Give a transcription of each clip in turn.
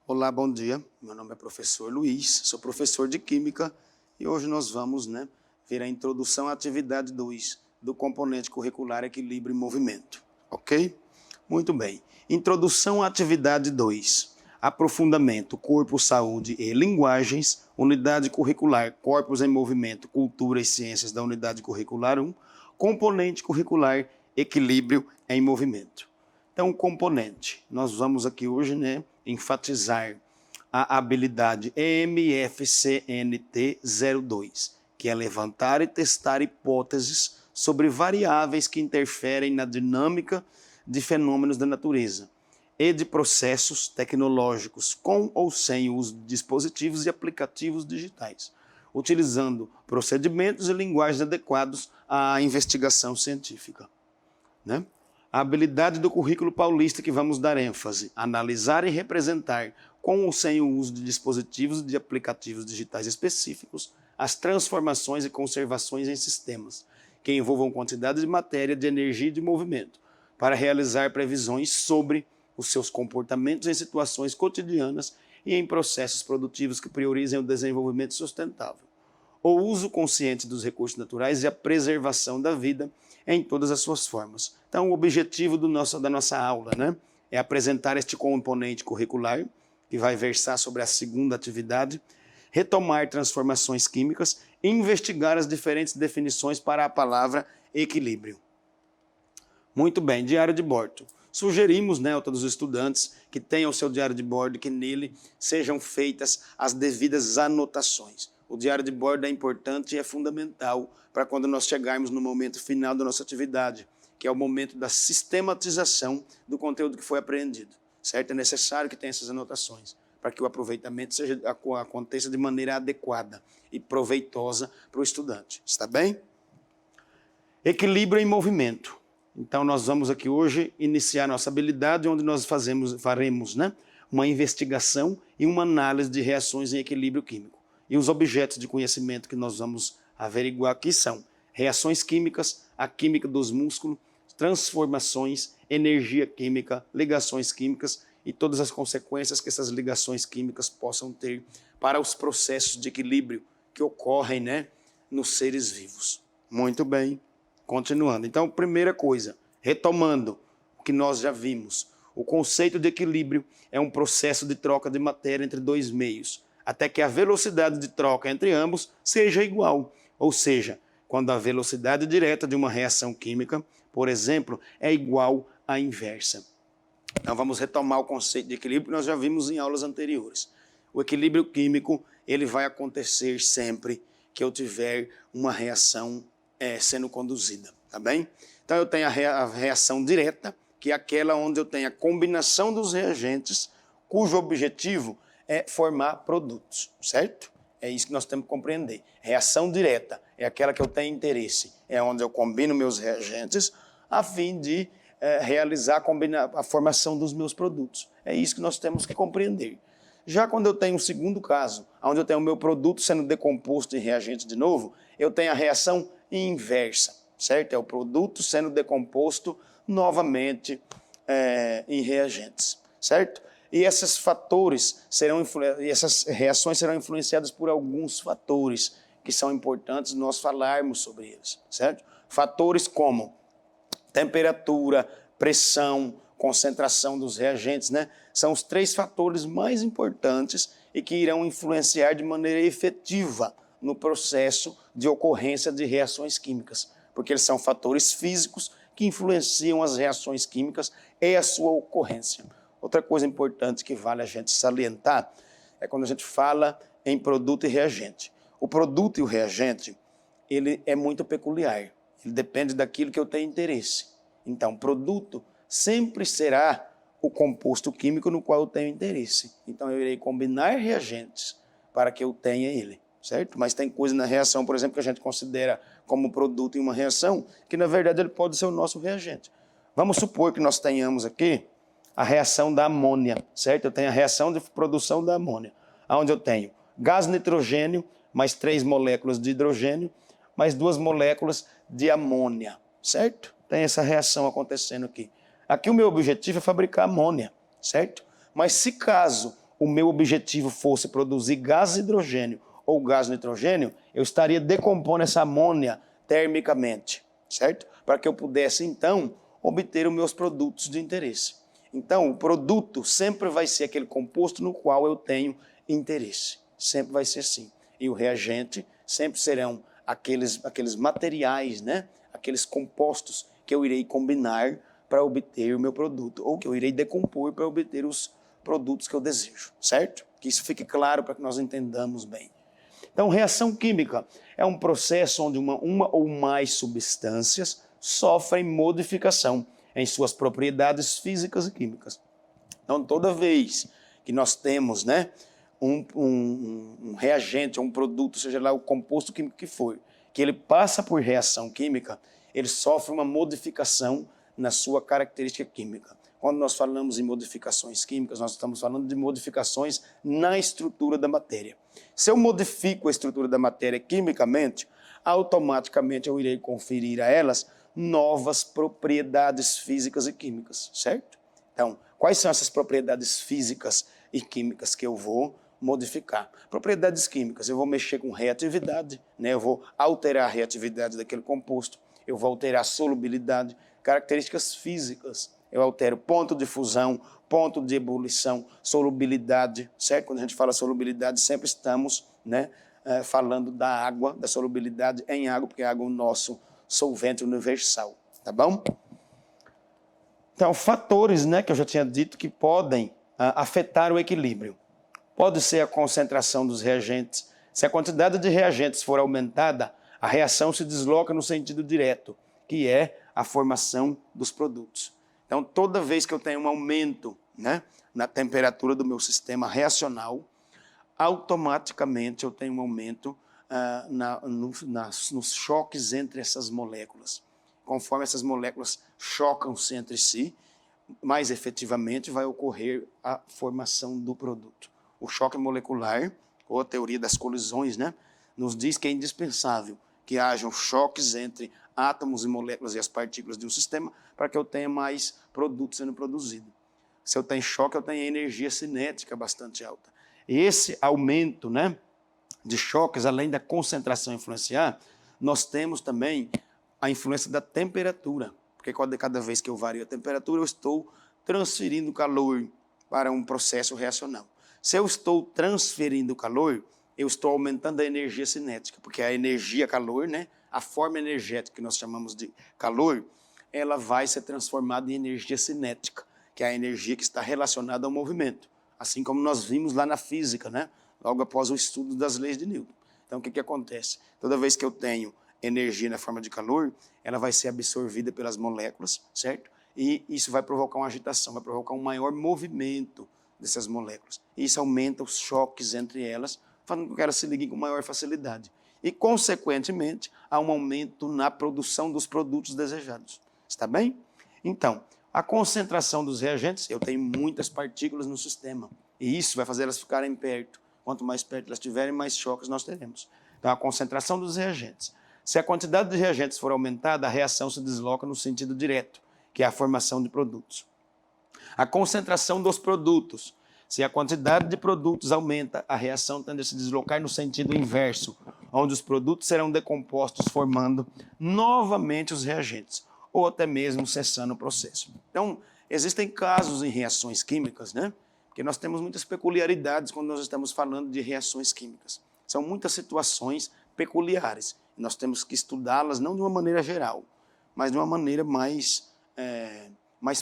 Olá, bom dia. Meu nome é professor Luiz, sou professor de Química e hoje nós vamos ver a introdução à atividade 2 do componente curricular Equilíbrio e Movimento, ok? Muito bem. Introdução à atividade 2. Aprofundamento, Corpo, Saúde e Linguagens, Unidade Curricular Corpos em Movimento, Cultura e Ciências da Unidade Curricular 1, componente curricular Equilíbrio em Movimento. Então, componente, nós vamos aqui hoje, enfatizar a habilidade MFCNT02, que é levantar e testar hipóteses sobre variáveis que interferem na dinâmica de fenômenos da natureza e de processos tecnológicos com ou sem o uso de dispositivos e aplicativos digitais, utilizando procedimentos e linguagens adequados à investigação científica. A habilidade do currículo paulista que vamos dar ênfase, analisar e representar, com ou sem o uso de dispositivos e de aplicativos digitais específicos, as transformações e conservações em sistemas, que envolvam quantidade de matéria, de energia e de movimento, para realizar previsões sobre os seus comportamentos em situações cotidianas e em processos produtivos que priorizem o desenvolvimento sustentável, o uso consciente dos recursos naturais e a preservação da vida em todas as suas formas. Então, o objetivo da nossa aula é apresentar este componente curricular, que vai versar sobre a segunda atividade, retomar transformações químicas e investigar as diferentes definições para a palavra equilíbrio. Muito bem, diário de bordo. Sugerimos a todos os estudantes que tenham o seu diário de bordo, que nele sejam feitas as devidas anotações. O diário de bordo é importante e é fundamental para quando nós chegarmos no momento final da nossa atividade, que é o momento da sistematização do conteúdo que foi aprendido. Certo? É necessário que tenha essas anotações, para que o aproveitamento aconteça de maneira adequada e proveitosa para o estudante. Está bem? Equilíbrio em movimento. Então, nós vamos aqui hoje iniciar nossa habilidade, onde nós faremos uma investigação e uma análise de reações em equilíbrio químico. E os objetos de conhecimento que nós vamos averiguar aqui são reações químicas, a química dos músculos, transformações, energia química, ligações químicas e todas as consequências que essas ligações químicas possam ter para os processos de equilíbrio que ocorrem nos seres vivos. Muito bem, continuando. Então, primeira coisa, retomando o que nós já vimos, o conceito de equilíbrio é um processo de troca de matéria entre dois meios, até que a velocidade de troca entre ambos seja igual, ou seja, quando a velocidade direta de uma reação química, por exemplo, é igual à inversa. Então vamos retomar o conceito de equilíbrio que nós já vimos em aulas anteriores. O equilíbrio químico ele vai acontecer sempre que eu tiver uma reação sendo conduzida, tá bem? Então eu tenho a reação direta, que é aquela onde eu tenho a combinação dos reagentes, cujo objetivo é formar produtos, certo? É isso que nós temos que compreender. Reação direta é aquela que eu tenho interesse, é onde eu combino meus reagentes a fim de realizar a formação dos meus produtos. É isso que nós temos que compreender. Já quando eu tenho um segundo caso, onde eu tenho o meu produto sendo decomposto em reagentes de novo, eu tenho a reação inversa, certo? É o produto sendo decomposto novamente em reagentes, certo? E esses essas reações serão influenciadas por alguns fatores que são importantes nós falarmos sobre eles, certo? Fatores como temperatura, pressão, concentração dos reagentes, são os 3 fatores mais importantes e que irão influenciar de maneira efetiva no processo de ocorrência de reações químicas, porque eles são fatores físicos que influenciam as reações químicas e a sua ocorrência. Outra coisa importante que vale a gente salientar é quando a gente fala em produto e reagente. O produto e o reagente, ele é muito peculiar. Ele depende daquilo que eu tenho interesse. Então, produto sempre será o composto químico no qual eu tenho interesse. Então, eu irei combinar reagentes para que eu tenha ele, certo? Mas tem coisa na reação, por exemplo, que a gente considera como produto em uma reação, que na verdade ele pode ser o nosso reagente. Vamos supor que nós tenhamos aqui a reação da amônia, certo? Eu tenho a reação de produção da amônia, onde eu tenho gás nitrogênio, mais 3 moléculas de hidrogênio, mais 2 moléculas de amônia, certo? Tem essa reação acontecendo aqui. Aqui o meu objetivo é fabricar amônia, certo? Mas se caso o meu objetivo fosse produzir gás hidrogênio ou gás nitrogênio, eu estaria decompondo essa amônia termicamente, certo? Para que eu pudesse, então, obter os meus produtos de interesse. Então, o produto sempre vai ser aquele composto no qual eu tenho interesse. Sempre vai ser assim. E o reagente sempre serão aqueles materiais, né? Aqueles compostos que eu irei combinar para obter o meu produto, ou que eu irei decompor para obter os produtos que eu desejo, certo? Que isso fique claro para que nós entendamos bem. Então, reação química é um processo onde uma ou mais substâncias sofrem modificação em suas propriedades físicas e químicas. Então, toda vez que nós temos, né, um reagente, um produto, seja lá o composto químico que for, que ele passa por reação química, ele sofre uma modificação na sua característica química. Quando nós falamos em modificações químicas, nós estamos falando de modificações na estrutura da matéria. Se eu modifico a estrutura da matéria quimicamente, automaticamente eu irei conferir a elas novas propriedades físicas e químicas, certo? Então, quais são essas propriedades físicas e químicas que eu vou modificar? Propriedades químicas, eu vou mexer com reatividade, né? Eu vou alterar a reatividade daquele composto, eu vou alterar a solubilidade, características físicas, eu altero ponto de fusão, ponto de ebulição, solubilidade, certo? Quando a gente fala solubilidade, sempre estamos, né, falando da água, da solubilidade em água, porque a água é o nosso solvente universal, tá bom? Então, fatores, né, que eu já tinha dito que podem afetar o equilíbrio. Pode ser a concentração dos reagentes. Se a quantidade de reagentes for aumentada, a reação se desloca no sentido direto, que é a formação dos produtos. Então, toda vez que eu tenho um aumento, né, na temperatura do meu sistema reacional, automaticamente eu tenho um aumento nos choques entre essas moléculas. Conforme essas moléculas chocam-se entre si, mais efetivamente vai ocorrer a formação do produto. O choque molecular, ou a teoria das colisões, né, nos diz que é indispensável que hajam choques entre átomos e moléculas e as partículas de um sistema para que eu tenha mais produto sendo produzido. Se eu tenho choque, eu tenho energia cinética bastante alta. E esse aumento, né, de choques, além da concentração influenciar, nós temos também a influência da temperatura, porque cada vez que eu vario a temperatura, eu estou transferindo calor para um processo reacional. Se eu estou transferindo calor, eu estou aumentando a energia cinética, porque a energia calor, né, a forma energética que nós chamamos de calor, ela vai ser transformada em energia cinética, que é a energia que está relacionada ao movimento. Assim como nós vimos lá na física, né, logo após o estudo das leis de Newton. Então, o que acontece? Toda vez que eu tenho energia na forma de calor, ela vai ser absorvida pelas moléculas, certo? E isso vai provocar uma agitação, vai provocar um maior movimento dessas moléculas. E isso aumenta os choques entre elas, fazendo com que elas se liguem com maior facilidade. E, consequentemente, há um aumento na produção dos produtos desejados. Está bem? Então, a concentração dos reagentes, eu tenho muitas partículas no sistema, e isso vai fazer elas ficarem perto. Quanto mais perto elas estiverem, mais choques nós teremos. Então, a concentração dos reagentes. Se a quantidade de reagentes for aumentada, a reação se desloca no sentido direto, que é a formação de produtos. A concentração dos produtos. Se a quantidade de produtos aumenta, a reação tende a se deslocar no sentido inverso, onde os produtos serão decompostos, formando novamente os reagentes, ou até mesmo cessando o processo. Então, existem casos em reações químicas, né? Porque nós temos muitas peculiaridades quando nós estamos falando de reações químicas. São muitas situações peculiares. E nós temos que estudá-las não de uma maneira geral, mas de uma maneira mais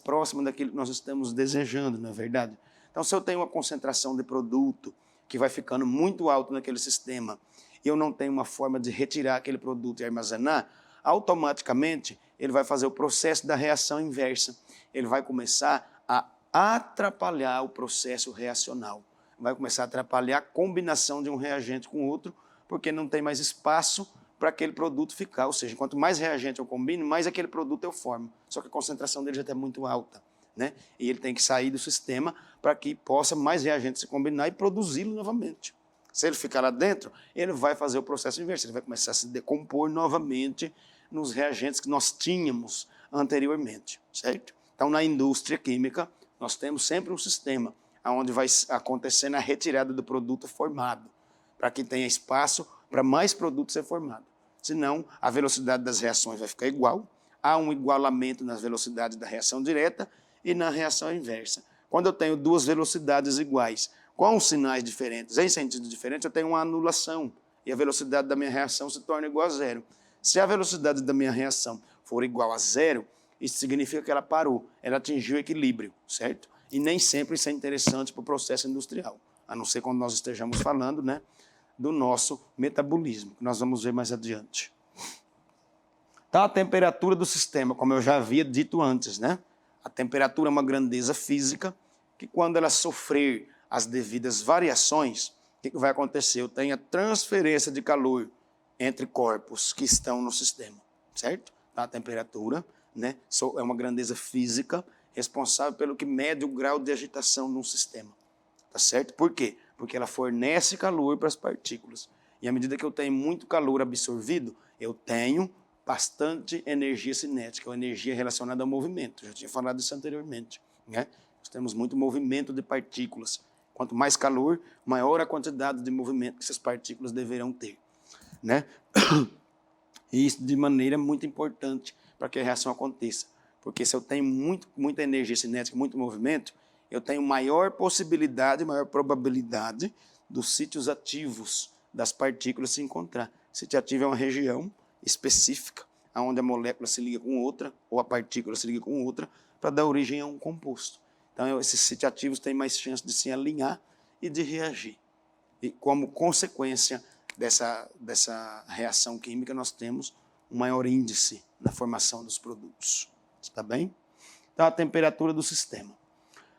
próxima daquilo que nós estamos desejando, não é verdade? Então, se eu tenho uma concentração de produto que vai ficando muito alto naquele sistema e eu não tenho uma forma de retirar aquele produto e armazenar, automaticamente ele vai fazer o processo da reação inversa. Ele vai começar a atrapalhar o processo reacional. Vai começar a atrapalhar a combinação de um reagente com outro, porque não tem mais espaço para aquele produto ficar. Ou seja, quanto mais reagente eu combino, mais aquele produto eu formo. Só que a concentração dele já está muito alta, né? E ele tem que sair do sistema para que possa mais reagentes se combinar e produzi-lo novamente. Se ele ficar lá dentro, ele vai fazer o processo inverso. Ele vai começar a se decompor novamente nos reagentes que nós tínhamos anteriormente, certo? Então, na indústria química, nós temos sempre um sistema onde vai acontecendo a retirada do produto formado, para que tenha espaço para mais produto ser formado. Senão, a velocidade das reações vai ficar igual, há um igualamento nas velocidades da reação direta e na reação inversa. Quando eu tenho duas velocidades iguais, com sinais diferentes, em sentido diferente, eu tenho uma anulação, e a velocidade da minha reação se torna igual a zero. Se a velocidade da minha reação for igual a zero, isso significa que ela parou, ela atingiu o equilíbrio, certo? E nem sempre isso é interessante para o processo industrial, a não ser quando nós estejamos falando, né, do nosso metabolismo, que nós vamos ver mais adiante. Então, a temperatura do sistema, como eu já havia dito antes, né? A temperatura é uma grandeza física que, quando ela sofrer as devidas variações, o que vai acontecer? Eu tenho a transferência de calor entre corpos que estão no sistema, certo? Então, a temperatura, né, é uma grandeza física responsável pelo que mede o grau de agitação de um sistema, tá certo? Por quê? Porque ela fornece calor para as partículas. E à medida que eu tenho muito calor absorvido, eu tenho bastante energia cinética, ou energia relacionada ao movimento. Eu já tinha falado isso anteriormente, né? Nós temos muito movimento de partículas. Quanto mais calor, maior a quantidade de movimento que essas partículas deverão ter, né? E isso de maneira muito importante para que a reação aconteça. Porque se eu tenho muita energia cinética, muito movimento, eu tenho maior possibilidade, maior probabilidade dos sítios ativos das partículas se encontrar. Sítio ativo é uma região específica, onde a molécula se liga com outra, ou a partícula se liga com outra, para dar origem a um composto. Então, esses sítios ativos têm mais chance de se alinhar e de reagir. E como consequência dessa reação química, nós temos um maior índice na formação dos produtos. Está bem? Então, a temperatura do sistema.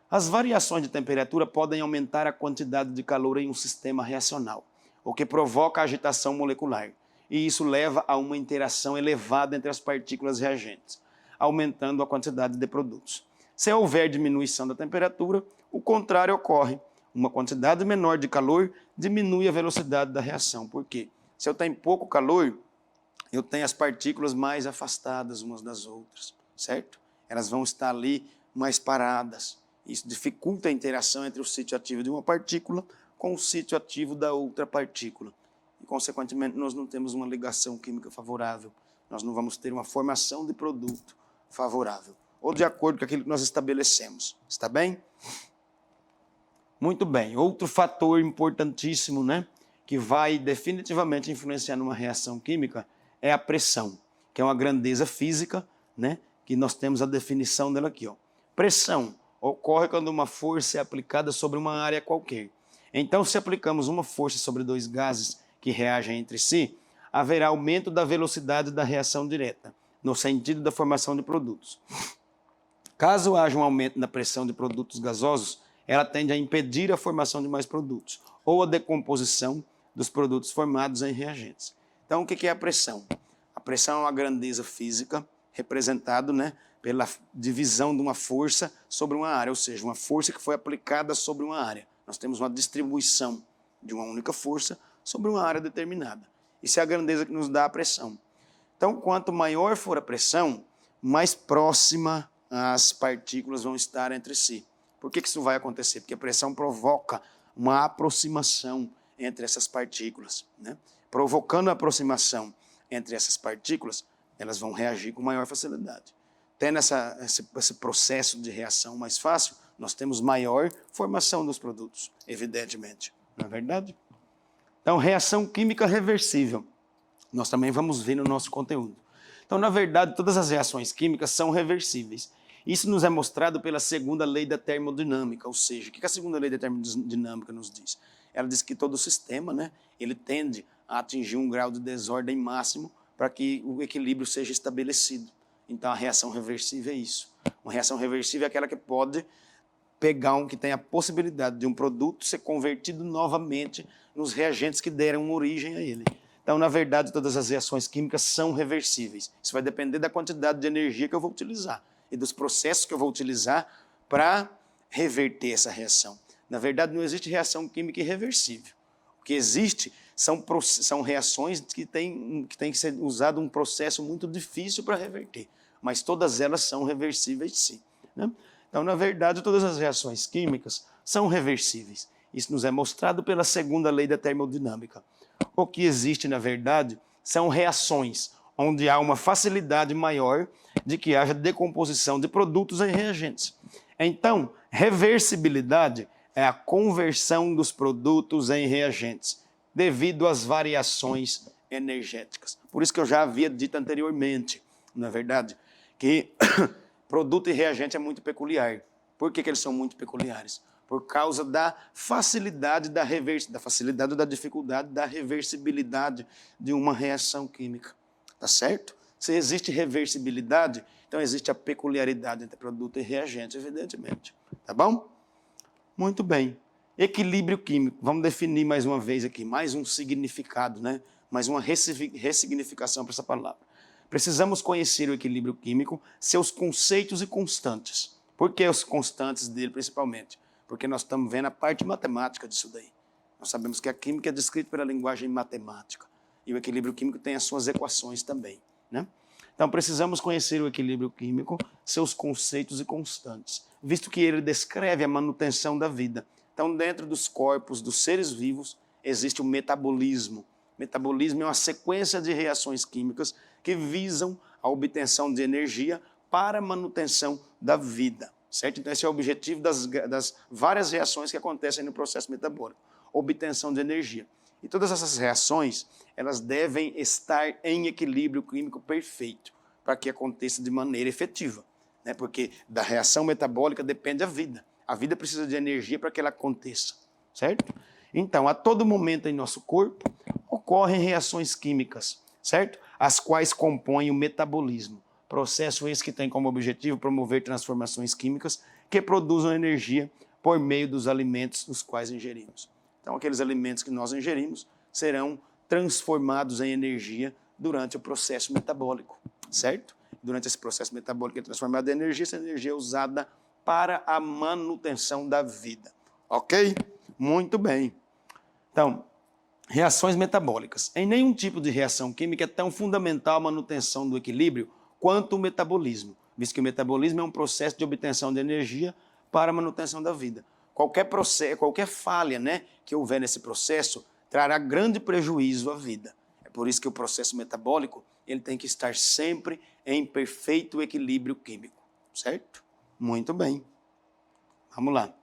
As variações de temperatura podem aumentar a quantidade de calor em um sistema reacional, o que provoca agitação molecular, e isso leva a uma interação elevada entre as partículas reagentes, aumentando a quantidade de produtos. Se houver diminuição da temperatura, o contrário ocorre. Uma quantidade menor de calor diminui a velocidade da reação. Por quê? Se eu tenho pouco calor, eu tenho as partículas mais afastadas umas das outras, certo? Elas vão estar ali mais paradas. Isso dificulta a interação entre o sítio ativo de uma partícula com o sítio ativo da outra partícula. E, consequentemente, nós não temos uma ligação química favorável. Nós não vamos ter uma formação de produto favorável, ou de acordo com aquilo que nós estabelecemos. Está bem? Muito bem. Outro fator importantíssimo, né, que vai definitivamente influenciar numa reação química é a pressão, que é uma grandeza física, né, que nós temos a definição dela aqui, ó. Pressão ocorre quando uma força é aplicada sobre uma área qualquer. Então, se aplicamos uma força sobre dois gases que reagem entre si, haverá aumento da velocidade da reação direta, no sentido da formação de produtos. Caso haja um aumento na pressão de produtos gasosos, ela tende a impedir a formação de mais produtos, ou a decomposição dos produtos formados em reagentes. Então, o que é a pressão? A pressão é uma grandeza física representada, né, pela divisão de uma força sobre uma área, ou seja, uma força que foi aplicada sobre uma área. Nós temos uma distribuição de uma única força sobre uma área determinada. Isso é a grandeza que nos dá a pressão. Então, quanto maior for a pressão, mais próxima as partículas vão estar entre si. Por que isso vai acontecer? Porque a pressão provoca uma aproximação entre essas partículas, né? Provocando a aproximação entre essas partículas, elas vão reagir com maior facilidade. Tendo esse processo de reação mais fácil, nós temos maior formação dos produtos, evidentemente. Não é verdade? Então, reação química reversível. Nós também vamos ver no nosso conteúdo. Então, na verdade, todas as reações químicas são reversíveis. Isso nos é mostrado pela segunda lei da termodinâmica, ou seja, o que a segunda lei da termodinâmica nos diz? Ela diz que todo sistema, né, ele tende a atingir um grau de desordem máximo para que o equilíbrio seja estabelecido. Então, a reação reversível é isso. Uma reação reversível é aquela que pode pegar que tem a possibilidade de um produto ser convertido novamente nos reagentes que deram origem a ele. Então, na verdade, todas as reações químicas são reversíveis. Isso vai depender da quantidade de energia que eu vou utilizar e dos processos que eu vou utilizar para reverter essa reação. Na verdade, não existe reação química irreversível. O que existe são reações que tem que ser usado um processo muito difícil para reverter, mas todas elas são reversíveis sim, né? Então, na verdade, todas as reações químicas são reversíveis. Isso nos é mostrado pela segunda lei da termodinâmica. O que existe, na verdade, são reações, onde há uma facilidade maior de que haja decomposição de produtos em reagentes. Então, reversibilidade é a conversão dos produtos em reagentes, devido às variações energéticas. Por isso que eu já havia dito anteriormente, não é verdade, que produto e reagente é muito peculiar. Por que eles são muito peculiares? Por causa da facilidade da facilidade ou da dificuldade da reversibilidade de uma reação química. Tá certo? Se existe reversibilidade, então existe a peculiaridade entre produto e reagente, evidentemente. Tá bom? Muito bem. Equilíbrio químico. Vamos definir mais uma vez aqui, mais um significado, né? Mais uma ressignificação para essa palavra. Precisamos conhecer o equilíbrio químico, seus conceitos e constantes. Por que os constantes dele, principalmente? Porque nós estamos vendo a parte matemática disso daí. Nós sabemos que a química é descrita pela linguagem matemática. E o equilíbrio químico tem as suas equações também, né? Então, precisamos conhecer o equilíbrio químico, seus conceitos e constantes, visto que ele descreve a manutenção da vida. Então, dentro dos corpos dos seres vivos, existe o metabolismo. Metabolismo é uma sequência de reações químicas que visam a obtenção de energia para a manutenção da vida, certo? Então, esse é o objetivo das várias reações que acontecem no processo metabólico, obtenção de energia. E todas essas reações, elas devem estar em equilíbrio químico perfeito, para que aconteça de maneira efetiva, né? Porque da reação metabólica depende a vida. A vida precisa de energia para que ela aconteça, certo? Então, a todo momento em nosso corpo, ocorrem reações químicas, certo? As quais compõem o metabolismo. Processo esse que tem como objetivo promover transformações químicas que produzam energia por meio dos alimentos os quais ingerimos. Então, aqueles alimentos que nós ingerimos serão transformados em energia durante o processo metabólico, certo? Durante esse processo metabólico é transformado em energia, essa energia é usada para a manutenção da vida. Ok? Muito bem. Então, reações metabólicas. Em nenhum tipo de reação química é tão fundamental a manutenção do equilíbrio quanto o metabolismo, visto que o metabolismo é um processo de obtenção de energia para a manutenção da vida. Qualquer falha, né, que houver nesse processo trará grande prejuízo à vida. É por isso que o processo metabólico ele tem que estar sempre em perfeito equilíbrio químico, certo? Muito bem. Vamos lá.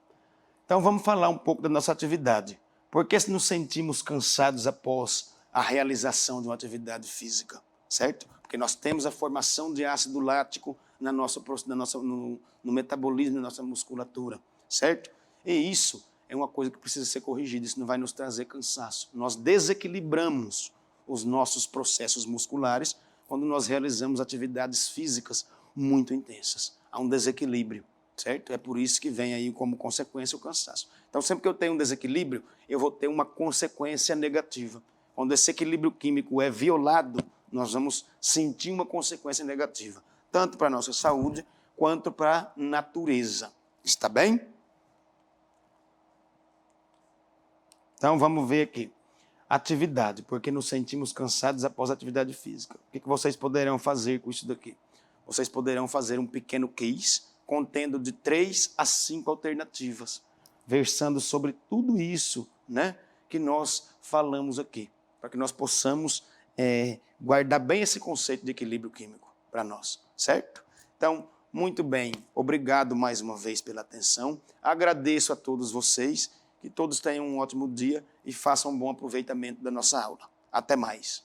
Então vamos falar um pouco da nossa atividade. Por que nos sentimos cansados após a realização de uma atividade física, certo? Porque nós temos a formação de ácido lático no metabolismo da nossa musculatura, certo? E isso é uma coisa que precisa ser corrigida, isso não vai nos trazer cansaço. Nós desequilibramos os nossos processos musculares quando nós realizamos atividades físicas muito intensas. Há um desequilíbrio, certo? É por isso que vem aí como consequência o cansaço. Então, sempre que eu tenho um desequilíbrio, eu vou ter uma consequência negativa. Quando esse equilíbrio químico é violado, nós vamos sentir uma consequência negativa, tanto para a nossa saúde quanto para a natureza. Está bem? Então, vamos ver aqui. Atividade, porque nos sentimos cansados após a atividade física. O que vocês poderão fazer com isso daqui? Vocês poderão fazer um pequeno case contendo de 3 a 5 alternativas, versando sobre tudo isso, né, que nós falamos aqui, para que nós possamos guardar bem esse conceito de equilíbrio químico para nós, certo? Então, muito bem, obrigado mais uma vez pela atenção, agradeço a todos vocês, que todos tenham um ótimo dia e façam um bom aproveitamento da nossa aula. Até mais.